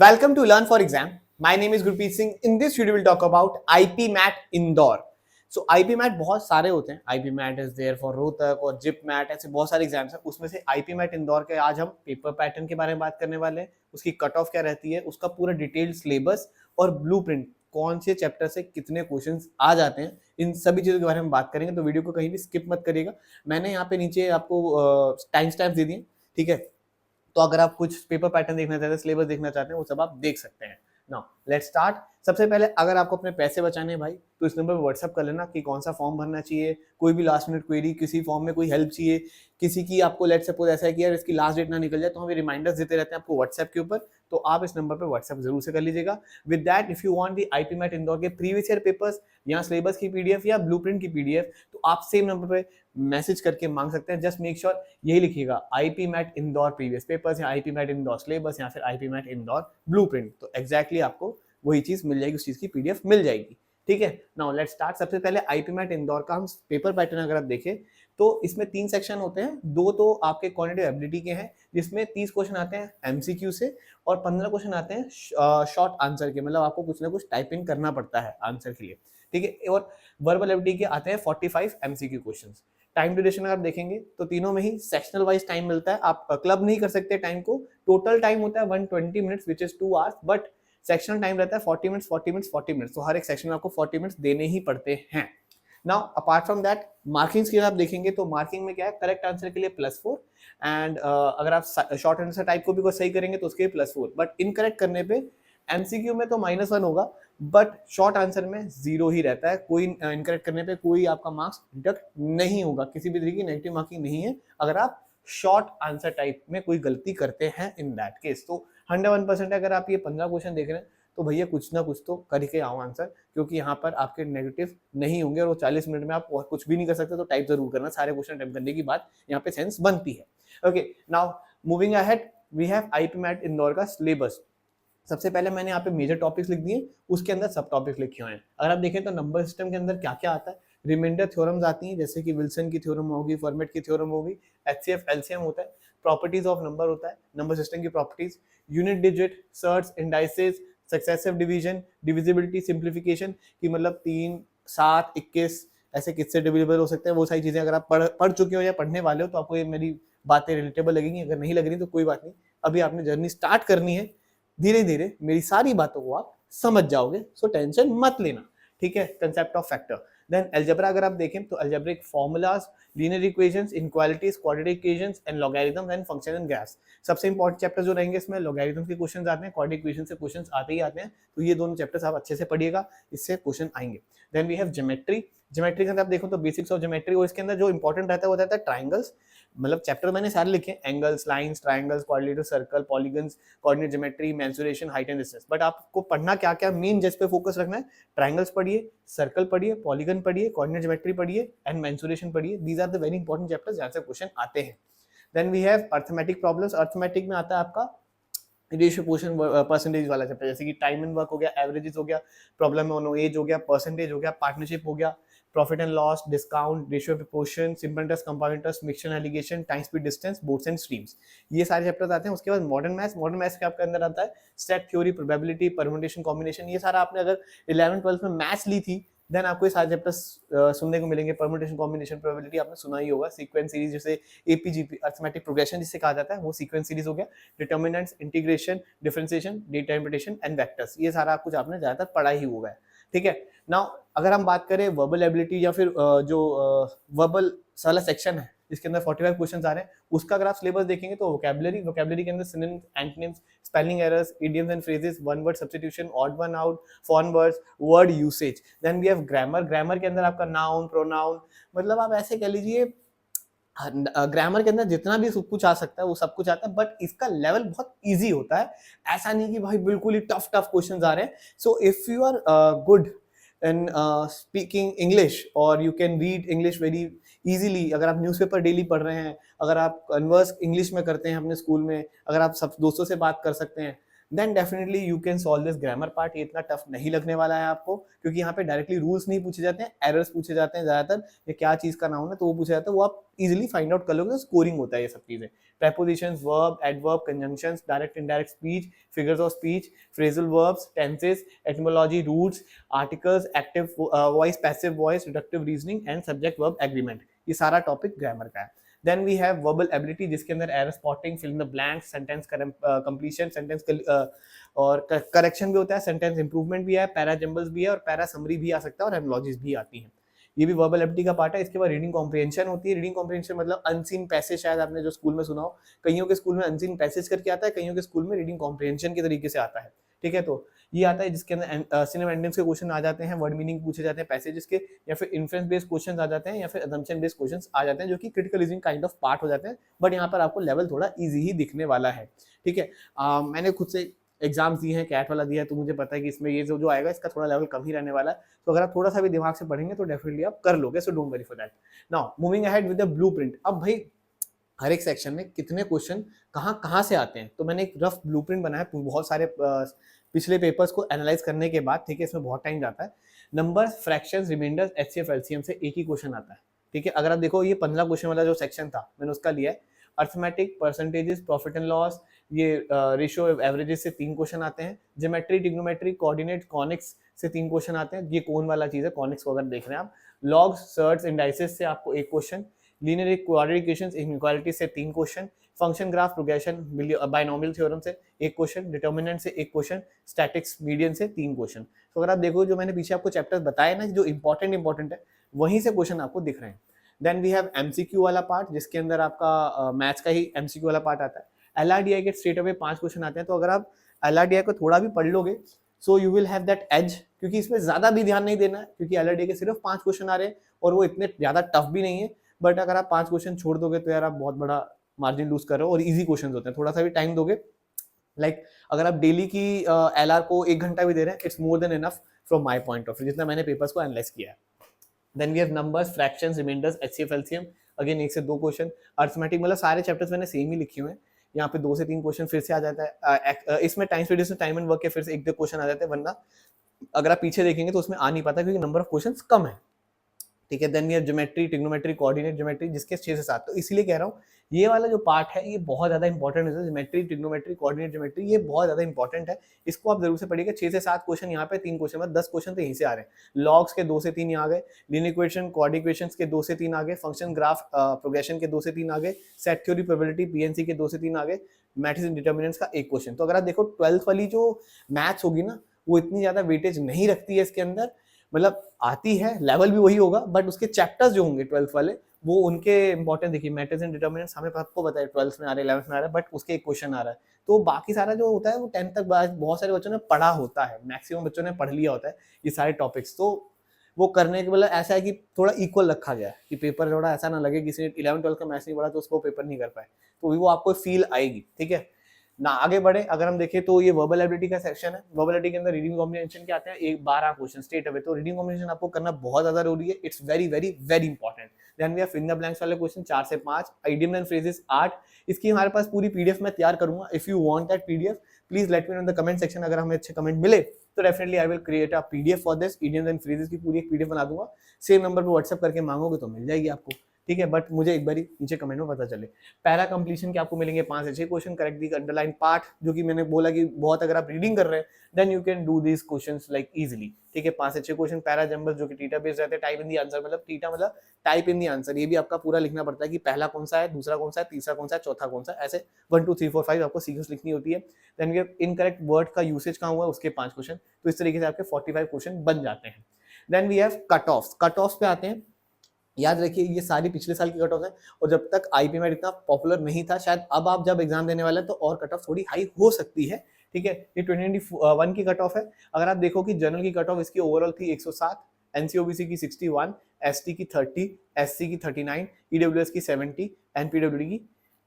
Welcome to Learn for Exam. My name is Gurpreet Singh. In this video, we'll talk about IP MAT Indore. So IP MAT बहुत सारे होते हैं. IP MAT is there for Rohtak और zip mat, ऐसे बहुत सारे exams हैं. उसमें से IP MAT इंदौर के आज हम पेपर पैटर्न के बारे में बात करने वाले हैं. उसकी कट ऑफ क्या रहती है, उसका पूरा डिटेल्ड सिलेबस और ब्लूप्रिंट, कौन से चैप्टर से कितने क्वेश्चंस आ जाते हैं, इन सभी चीजों के बारे में बात करेंगे. तो वीडियो को कहीं भी स्किप मत करिएगा. मैंने यहाँ पे नीचे आपको टाइम स्टैम्प दे दिए, ठीक है. तो अगर आप कुछ पेपर पैटर्न देखना चाहते हैं, सिलेबस देखना चाहते हैं, वो सब आप देख सकते हैं. Now let's start. सबसे पहले अगर आपको अपने पैसे बचाने हैं भाई, तो इस नंबर पर व्हाट्सअप कर लेना कि कौन सा फॉर्म भरना चाहिए, कोई भी लास्ट मिनट क्वेरी, किसी फॉर्म में कोई हेल्प चाहिए, किसी की आपको लेट सपोज ऐसा है कि यार इसकी लास्ट डेट ना निकल जाए, तो हमें रिमाइंडर्स देते रहते हैं आपको व्हाट्सएप के ऊपर. तो आप इस नंबर पर व्हाट्सएप जरूर से कर लीजिएगा. With that if you want the IPMAT Indore के प्रीवियस ईयर पेपर्स या सिलेबस की पीडीएफ या ब्लूप्रिंट की पीडीएफ, तो आप सेम नंबर पे मैसेज करके मांग सकते हैं. जस्ट मेक श्योर यही लिखिएगा, IPMAT Indore previous papers या आईपी मैट इंदौर सिलेबस या फिर आईपी मैट इंदौर ब्लूप्रिंट. तो एग्जैक्टली आपको वही चीज मिल जाएगी, उस चीज की पीडीएफ मिल जाएगी. ठीक है. Now let's start. सबसे पहले आईपी मैट इंदौर का हम पेपर पैटर्न अगर आप देखें तो इसमें 3 सेक्शन होते हैं. 2 तो आपके क्वांटिटेटिव एबिलिटी के हैं, जिसमें 30 क्वेश्चन आते हैं एमसीक्यू से और 15 क्वेश्चन आते हैं शॉर्ट आंसर के, मतलब आपको कुछ ना कुछ टाइपिंग करना पड़ता है आंसर के लिए. ठीक है. और वर्बल एबिलिटी के आते हैं 45 एमसीक्यू क्वेश्चंस. टाइम ड्यूरेशन अगर आप देखेंगे तो तीनों में ही सेक्शनल वाइज टाइम मिलता है. आप क्लब नहीं कर सकते टाइम को. टोटल टाइम होता है 120 minutes which is 2 hours, but sectional time रहता है 40 मिनट्स 40 मिनट्स 40 मिनट्स. तो हर एक सेक्शन में आपको 40 मिनट्स देने ही पड़ते हैं. Now apart from that marking की आप देखेंगे तो मार्किंग में क्या है, करेक्ट आंसर के लिए +4 एंड अगर आप शॉर्ट आंसर टाइप को भी सही करेंगे तो उसके लिए +4. बट इनकरेक्ट करने पे एमसीक्यू में तो -1 होगा, बट शॉर्ट आंसर में 0 ही रहता है. कोई इनकरेक्ट करने पे कोई आपका मार्क्स डिडक्ट नहीं होगा, किसी भी तरीके की नेगेटिव मार्किंग नहीं है अगर आप शॉर्ट आंसर टाइप में कोई गलती करते हैं इन दैट केस. तो 101% अगर आप ये 15 क्वेश्चन देख रहे हैं तो भैया कुछ ना कुछ तो करके आओ आंसर, क्योंकि यहाँ पर आपके नेगेटिव नहीं होंगे और वो 40 मिनट में आप कुछ भी नहीं कर सकते. तो टाइप जरूर करना, सारे क्वेश्चन अटेम्प्ट करने की बात यहाँ पे सेंस बनती है. Okay. Now moving ahead, we have IPMAT Indore का सिलेबस. सबसे पहले मैंने यहाँ पे मेजर टॉपिक्स लिख दिए, उसके अंदर सब टॉपिक्स लिखे हुए हैं. अगर आप देखें तो नंबर सिस्टम के अंदर क्या क्या आता है, रिमाइंडर थ्योरम्स आती हैं, जैसे कि विल्सन की थ्योरम होगी, फॉर्मेट की थ्योरम होगी, एचसीएफ एलसीएम होता है, प्रॉपर्टीज ऑफ नंबर होता है, नंबर सिस्टम की properties, unit digit, search, indices, successive division, divisibility, simplification, कि मतलब 3, 7, 21 ऐसे किससे डिविजिबल हो सकते हैं, वो सारी चीजें अगर आप पढ़ चुके हो या पढ़ने वाले हो तो आपको ये मेरी बातें रिलेटेबल लगेंगी. अगर नहीं लग रही तो कोई बात नहीं, अभी आपने जर्नी स्टार्ट करनी है. धीरे धीरे मेरी सारी बातों को आप समझ जाओगे, सो टेंशन मत लेना. ठीक है. Concept of factor. Then algebra अगर आप देखें तो algebraic formulas, linear equations, inequalities, quadratic equations and logarithms and function and graphs. सबसे इंपॉर्टेंट चैप्टर जो रहेंगे इसमें लॉगरिथम्स के क्वेश्चंस आते हैं, क्वाड्रेटिक इक्वेशन से क्वेश्चंस आते ही आते हैं. तो ये दोनों चैप्टर्स आप अच्छे से पढ़िएगा, इससे क्वेश्चन आएंगे. Then we have geometry. Geometry के अंदर आप देखो तो बेसिक्स ऑफ ज्योमेट्री, और इसके अंदर जो इंपॉर्टेंट रहता है वो रहता है ट्राइंगल्स. मतलब चैप्टर मैंने सारे लिखे, angles, lines, triangles, quadrilateral, circle, polygons, coordinate geometry, mensuration, height and distance. But आपको पढ़ना क्या क्या, मेन जिस पे फोकस रखना है, ट्राइंगल्स पढ़िए, सर्कल पढ़िए, पॉलीगन पढ़िए, कोऑर्डिनेट ज्योमेट्री पढ़िए एंड मेंसुरेशन पढ़िए. These are the very important chapters जहां से क्वेश्चन आते हैं. Then we have arithmetic problems. Arithmetic में आता है आपका रेशियो पोर्शन परसेंटेज वाला चैप्टर, जैसे कि टाइम एंड वर्क हो गया, एवरेजेस हो गया, प्रॉब्लम ऑन एज हो गया, परसेंटेज हो गया, पार्टनरशिप हो गया, profit and loss, discount, ratio proportion, simple interest, compound interest, mixture allegation, time speed distance, boards and streams. ये सारे चैप्टर्स आते हैं. उसके बाद मॉडर्न मैथ्स. मॉडर्न मैथ्स के आपके अंदर आता है set theory, probability, permutation, combination. ये सारा आपने अगर 11th-12th में मैथ्स ली थी देन आपको ये सारे चैप्टर्स सुनने को मिलेंगे. परम्यूटेशन, कॉम्बिनेशन, प्रोबेबिलिटी आपने सुना ही होगा. सीक्वेंस सीरीज, जैसे एपीजीपी, अरिथमेटिक प्रोग्रेशन जिसे कहा जाता है, वो सीक्वेंस सीरीज हो गया. Determinants, integration, differentiation, data interpretation and vectors. ये सारा कुछ आपने ज्यादातर पढ़ा ही होगा. ठीक है. नाउ अगर हम बात करें वर्बल एबिलिटी या फिर जो वर्बल वाला सेक्शन है इसके अंदर 45 क्वेश्चंस आ रहे हैं, उसका अगर आप सिलेबस देखेंगे तो वोकैबुलरी के अंदर synonyms, antonyms, spelling errors, idioms and phrases, one word substitution, odd one out, form words, word usage. Then we have grammar. Grammar के अंदर आपका नाउन, प्रोनाउन, मतलब आप ऐसे कह लीजिए ग्रामर के अंदर जितना भी सब कुछ आ सकता है वो सब कुछ आता है, बट इसका लेवल बहुत इजी होता है. ऐसा नहीं कि भाई बिल्कुल ही टफ क्वेश्चंस आ रहे हैं. So if you are good in speaking English और you can read English very easily, अगर आप न्यूज़पेपर डेली पढ़ रहे हैं, अगर आप कन्वर्स इंग्लिश में करते हैं अपने स्कूल में, अगर आप सब दोस्तों से बात कर सकते हैं, then definitely you can solve this grammar part. ये इतना टफ नहीं लगने वाला है आपको, क्योंकि यहाँ पे डायरेक्टली रूल्स नहीं पूछे जाते हैं, एरर्स पूछे जाते हैं ज्यादातर, ये क्या चीज का नाउन है तो वो पूछा जाता है, वो आप इजीली फाइंड आउट कर लोगे, स्कोरिंग होता है ये सब चीजें। prepositions, verb, adverb, conjunctions, direct indirect speech, figures of speech, phrasal verbs, tenses, etymology, roots, articles, active voice, passive voice, deductive reasoning and subject verb agreement। ये सारा टॉपिक ग्रामर का है। Then we have verbal ability, जिसके अंदर error spotting, fill in the blanks, sentence completion, sentence और correction भी होता है, सेंटेंस इंप्रूवमेंट भी है, पैरा जंबल्स भी है और पैरा समरी भी आ सकता है और एनालॉजीज भी आती हैं। ये भी वर्बल एबिलिटी का पार्ट है। इसके बाद रीडिंग कॉम्प्रिहेंशन होती है। रीडिंग कॉम्प्रिहेंशन मतलब अनसीन पैसेज, शायद आपने जो स्कूल में सुना हो, कईयों के स्कूल में अनसीन पैसेज करके आता है, कईयों के स्कूल में रीडिंग कॉम्प्रिहेंशन के तरीके से आता है। ठीक है, तो ये आता है जिसके अंदर सिनोनिम एंटोनिम्स के क्वेश्चन आ जाते हैं, वर्ड मीनिंग पूछे जाते हैं पैसेजेस के, या फिर इन्फ्रेंस बेस्ड क्वेश्चंस आ जाते हैं, या फिर असम्पशन बेस्ड क्वेश्चंस आ जाते हैं, जो कि critical reasoning kind of part हो जाते हैं। बट यहाँ पर आपको लेवल थोड़ा इजी ही दिखने वाला है। ठीक है, मैंने खुद से एग्जाम्स दिए हैं, कैट वाला दिया है, तो मुझे पता है कि इसमें ये जो आएगा इसका थोड़ा लेवल कम ही रहने वाला है। तो अगर आप थोड़ा सा भी दिमाग से पढ़ेंगे तो डेफिनेटली आप कर लोगे, so don't worry for that. Now moving ahead with the blueprint. अब भाई हर एक सेक्शन में कितने क्वेश्चन कहाँ कहाँ से आते हैं, तो मैंने एक रफ ब्लूप्रिंट बनाया बहुत सारे पिछले पेपर्स को एनालाइज करने के बाद। ठीक है, इसमें बहुत टाइम जाता है। Number, fractions, remainders, HCF, LCM से एक ही क्वेश्चन आता है। ठीक है, अगर आप देखो ये 15 क्वेश्चन वाला जो सेक्शन था मैंने उसका लिया है। Arithmetic, percentages, profit and loss, ये रेशियो एवरेजेस से 3 क्वेश्चन आते हैं। ज्योमेट्री, ट्रिग्नोमेट्री, कोऑर्डिनेट, कॉनिक्स से 3 क्वेश्चन आते हैं। ये कौन वाला चीज है, कॉनिक्स को अगर देख रहे हैं आप। लॉग्स, सर्ट्स, इंडाइसेस से आपको 1 question. Linear quadratic equations, inequality से 3 question. Function graph, progression, binomial theorem से 1 क्वेश्चन। डिटर्मिनेंट से 1 क्वेश्चन। स्टैटिक्स, मीडियन से 3 क्वेश्चन। तो अगर आप देखो जो मैंने पीछे आपको चैप्टर्स बताए ना, जो इंपॉर्टेंट है, वहीं से क्वेश्चन आपको दिख रहे हैं। देन वी हैव एमसीक्यू वाला पार्ट, जिसके अंदर आपका मैथ्स का ही एमसीक्यू वाला पार्ट आता है। एलआरडीआई के स्ट्रेट अवे 5 क्वेश्चन आते हैं, तो अगर आप एलआरडीआई को थोड़ा भी पढ़ लोगे so you will have that edge, क्योंकि इसमें ज्यादा भी ध्यान नहीं देना है, क्योंकि एलआरडीआई के सिर्फ 5 क्वेश्चन आ रहे हैं और वो इतने ज्यादा टफ भी नहीं है। बट अगर आप 5 क्वेश्चन छोड़ दोगे तो यार आप बहुत बड़ा मार्जिन लूज कर रहे हो, और इजी क्वेश्चन होते हैं, थोड़ा सा भी टाइम दोगे अगर आप डेली की एलआर को 1 घंटा भी दे रहे हैं, it's more than enough from my point of view, जितना मैंने पेपर्स को एनालाइज किया है। Then we have numbers, fractions, remainders, HCF, LCM, again 1 से 2 क्वेश्चन। अर्थमेटिक मतलब सारे चैप्टर्स मैंने सेम ही लिखे हुए हैं। यहाँ पे 2 से 3 क्वेश्चन फिर से आ जाता है। इसमें टाइम स्टडीज में टाइम एंड वर्क के फिर से 1-2 क्वेश्चन आ जाते हैं, वरना अगर आप पीछे देखेंगे तो उसमें आ नहीं पाता, क्योंकि नंबर ऑफ क्वेश्चंस कम है। ठीक है, then we have geometry, trigonometry, coordinate geometry, जिसके 6 से 7। तो इसीलिए कह रहा हूँ ये वाला जो पार्ट है ये बहुत ज्यादा इंपॉर्टेंट है। ज्योमेट्री, ट्रिग्नोमेट्री, कोऑर्डिनेट ज्योमेट्री, ये बहुत ज्यादा इंपॉर्टेंट है। इसको आप जरूर से पढ़िएगा। 6 से 7 क्वेश्चन यहाँ पे, 3 क्वेश्चन में 10 क्वेश्चन तो यहीं से आ रहे हैं। लॉग्स के 2 से 3 यहाँ आ गए, लीनियर इक्वेशन, क्वाड्रेटिक इक्वेशंस के 2 से 3 आ गए, फंक्शन ग्राफ प्रोग्रेशन के 2 से 3 आ गए, सेट थ्योरी, प्रोबेबिलिटी, पीएनसी के 2 से 3 आ गए, मैट्रिक्स एंड डिटर्मिनेंट्स का 1 क्वेश्चन। तो अगर आप देखो 12th वाली जो मैथ्स होगी ना, वो इतनी ज्यादा वेटेज नहीं रखती है इसके अंदर, मतलब आती है, लेवल भी वही होगा, बट उसके चैप्टर्स जो होंगे 12th वाले वो उनके इंपॉर्टेंट देखिए। मैट्रिक्स एंड डिटर्मिनेंट्स हमें आपको पता है 12th में आ रहा है, 11th में आ रहा है, बट उसके एक क्वेश्चन आ रहा है। तो बाकी सारा जो होता है वो 10th तक बहुत सारे बच्चों ने पढ़ा होता है, मैक्सिमम बच्चों ने पढ़ लिया होता है ये सारे टॉपिक्स। तो वो करने के मतलब ऐसा है कि थोड़ा इक्वल रखा गया है, कि पेपर थोड़ा ऐसा ना लगे किसी ने 11th-12th का मैथ्स नहीं पढ़ा तो उसको पेपर नहीं कर पाए, तो वो आपको फील आएगी। ठीक है ना, आगे बढ़े अगर हम देखें तो ये वर्बल एबिलिटी का सेक्शन है। वर्बल एबिलिटी के अंदर रीडिंग कॉम्प्रिहेंशन के आते हैं 12 क्वेश्चन स्ट्रेट अवे। तो रीडिंग कॉम्प्रिहेंशन आपको करना बहुत ज्यादा जरूरी है, it's very very very important. Then we have fill in the blanks वाले क्वेश्चन 4 से 5, आइडियम एंड फ्रेजेस 8। इसकी हमारे पास पूरी पीडीएफ मैं तैयार करूंगा। If you want that PDF please let me know in the comment section. अगर हमें अच्छे कमेंट मिले तो definitely I will create a PDF for this. Idioms and phrases की पूरी एक पीडीएफ बना दूंगा। सेम नंबर पे व्हाट्सएप करके मांगोगे तो मिल जाएगी आपको। ठीक है, बट मुझे एक बार नीचे कमेंट में पता चले। पैरा कंप्लीशन के आपको मिलेंगे 5 से 6 क्वेश्चन। करेक्ट दी अंडरलाइन पार्ट, जो कि मैंने बोला कि बहुत अगर आप रीडिंग कर रहे हैं then you can do this questions like easily. ठीक है, 5 से 6 क्वेश्चन। पैरा जंबल जो कि टीटा बेस्ड रहते हैं। टाइप इन दी आंसर मतलब टीटा मतलब टाइप इन दी आंसर, ये भी आपका पूरा लिखना पड़ता है कि पहला कौन सा है, दूसरा कौन सा है, तीसरा कौन सा है, चौथा कौन सा है, ऐसे 1 2 3 4 5 आपको सीक्वेंस लिखनी होती है। देन ये इनकरेक्ट वर्ड का यूसेज कहाँ हुआ है उसके 5 क्वेश्चन। तो इस तरीके से आपके 45 क्वेश्चन बन जाते हैं। Then we have cut offs. Cut offs पे आते हैं। याद रखिए ये सारी पिछले साल की कट ऑफ है, और जब तक आईपी मैट इतना पॉपुलर नहीं था, शायद अब आप जब एग्जाम देने वाले हैं तो और कट ऑफ थोड़ी हाई हो सकती है। ठीक है, ये 2021 की कट ऑफ है। अगर आप देखो कि जनरल की कट ऑफ इसकी ओवरऑल थी 107, एनसीओबीसी की 61, एसटी की 30, एससी की 39, ईडब्ल्यूएस की 70, एनपीडब्ल्यूडी की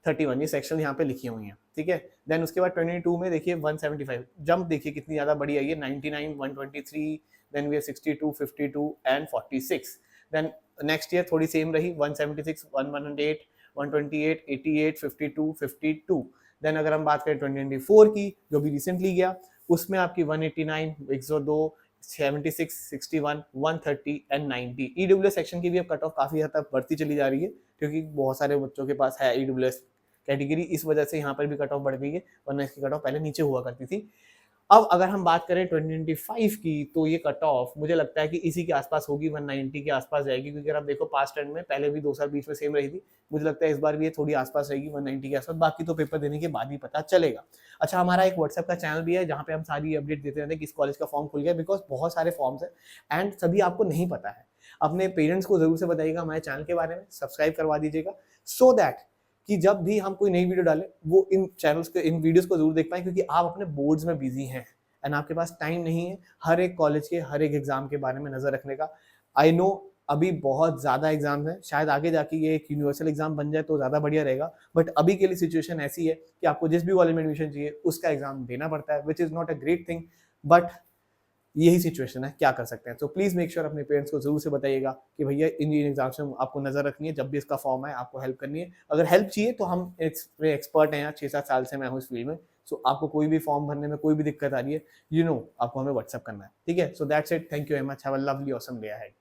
31। ये सेक्शन यहाँ पे लिखी हुई हैं। ठीक है, देन उसके बाद 22 में देखिए 175 जंप देखिए कितनी ज्यादा बड़ी आई है, 99, 123, then we 62, 52 and 46। Then next year थोड़ी सेम रही, 176, 108, 128, 88, 52, 52। देन अगर हम बात करें 2024 की जो भी रिसेंटली गया, उसमें आपकी 189, 102, 76, 61, 130 एंड 90 ईडब्ल्यूएस सेक्शन की भी अब कट ऑफ काफी हद तक बढ़ती चली जा रही है, क्योंकि बहुत सारे बच्चों के पास है ईडब्ल्यूएस कैटेगरी, इस वजह से यहाँ पर भी कट ऑफ बढ़ गई है, वरना इसकी कट ऑफ पहले नीचे हुआ करती थी। अब अगर हम बात करें 2025 की, तो ये कट ऑफ मुझे लगता है कि इसी के आसपास होगी, 190 के आसपास जाएगी, क्योंकि अगर आप देखो पास्ट ट्रेंड में पहले भी 2 साल बीच में सेम रही थी, मुझे लगता है इस बार भी ये थोड़ी आसपास रहेगी 190 के आसपास, बाकी तो पेपर देने के बाद ही पता चलेगा। अच्छा, हमारा एक व्हाट्सएप का चैनल भी है जहाँ पे हम सारी अपडेट देते रहते हैं किस कॉलेज का फॉर्म खुल गया, बिकॉज बहुत सारे फॉर्म्स हैं एंड सभी आपको नहीं पता है। अपने पेरेंट्स को जरूर से बताइएगा हमारे चैनल के बारे में, सब्सक्राइब करवा दीजिएगा, सो दैट कि जब भी हम कोई नई वीडियो डालें वो इन चैनल्स को, इन वीडियोस को जरूर देख पाए, क्योंकि आप अपने बोर्ड्स में बिजी हैं एंड आपके पास टाइम नहीं है हर एक कॉलेज के हर एक एग्जाम के बारे में नजर रखने का। आई नो अभी बहुत ज्यादा एग्जाम है, शायद आगे जाके ये एक यूनिवर्सल एग्जाम बन जाए तो ज्यादा बढ़िया रहेगा, बट अभी के लिए सिचुएशन ऐसी है कि आपको जिस भी कॉलेज में एडमिशन चाहिए उसका एग्जाम देना पड़ता है, which is not a great thing, but यही सिचुएशन है, क्या कर सकते हैं। तो प्लीज मेक श्योर अपने पेरेंट्स को जरूर से बताइएगा कि भैया इन एग्जाम्स में आपको नजर रखनी है, जब भी इसका फॉर्म है आपको हेल्प करनी है। अगर हेल्प चाहिए तो हम एक्सपर्ट हैं, 6-7 साल से मैं हूँ इस फील्ड में, सो आपको कोई भी फॉर्म भरने में कोई भी दिक्कत आ रही है, आपको हमें व्हाट्सअप करना है, ठीक है। So that's it, thank you very much, have a lovely awesome day ahead.